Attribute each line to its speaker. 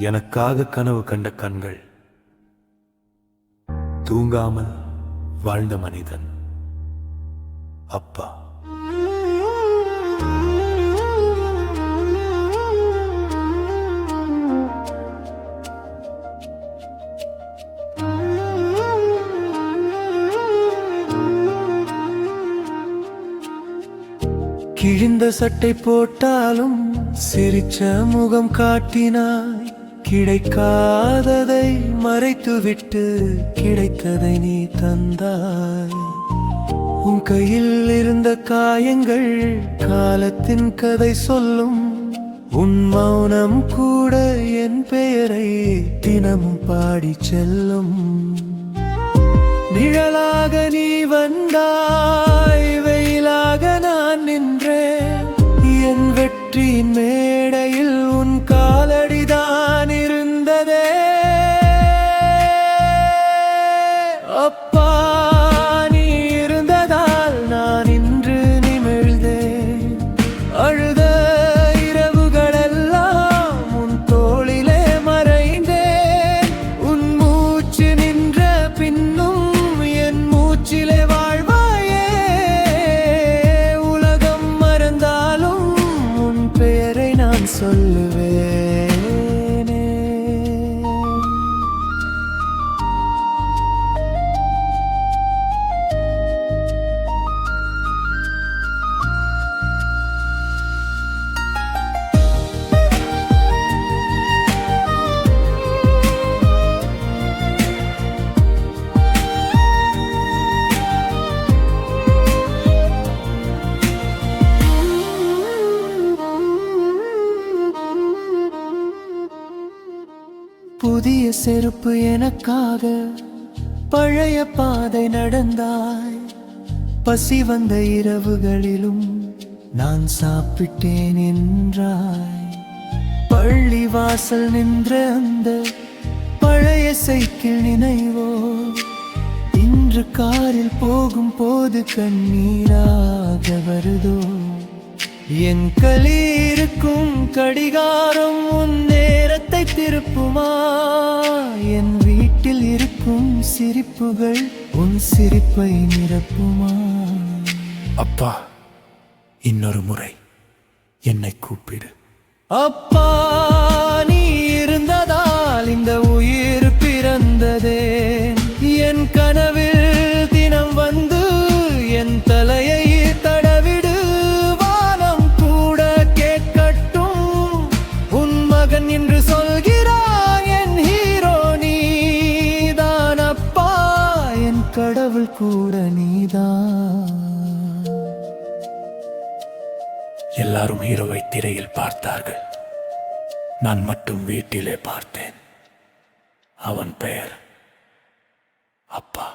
Speaker 1: எனக்காக கனவு கண்ட கண்கள், தூங்காமல் வாழ்ந்த மனிதன் அப்பா. கிழிந்த சட்டை போட்டாலும் சிரிச்ச முகம் காட்டினாய். கிடைக்காததை மறைத்துவிட்டு கிடைத்ததை நீ தந்தாய். உன் கையில் இருந்த காயங்கள் காலத்தின் கதை சொல்லும். உன் மௌனம் கூட என் பெயரை தினமும் பாடி செல்லும். நிழலாக நீ வந்தாய், வெயிலாக நான் நின்றேன். என் வெற்றியின் மேடையில் உன் காலடிதான் இருந்ததே. அப்பா, நீ இருந்ததால் நான் இன்று நிமிர்ந்தேன். அழுத இரவுகளெல்லாம் உன் தோளிலே மறைந்தேன். உன் மூச்சு நின்ற பின்னும் என் மூச்சிலே வாழ்வாயே. உலகம் மறந்தாலும் உன் பெயரை நான் சொல்லுவேனே. புதிய செருப்பு எனக்காக பழைய பாதை நடந்தாய். பசி வந்த இரவுகளிலும் நான் சாப்பிட்டேன் என்றாய். பள்ளி வாசல் நின்ற அந்த பழைய சைக்கிள் நினைவோ இன்று காரில் போகும் போது கண்ணீராக வருதோ. என் களிருக்கும் கடிகாரம் உன் நேரத்தை திருப்புமா. என் வீட்டில் இருக்கும் சிரிப்புகள் உன் சிரிப்பை நிரப்புமா.
Speaker 2: அப்பா, இன்னொரு முறை என்னை கூப்பிடு.
Speaker 1: அப்பா, நீ இருந்ததால் இந்த உயிர் பிறந்ததே. என் கனவில் தினம் வந்து என் தலையை தடவிடு. வானம் கூட கேட்கட்டும் உன் மகன் என்று சொல்கிறான். என் ஹீரோ நீதான் அப்பா, என் கடவுள் கூட நீதான்.
Speaker 2: எல்லாரும் ஹீரோவை திரையில் பார்த்தார்கள், நான் மட்டும் வீட்டிலே பார்த்தேன். அவன் பெயர் அப்பா.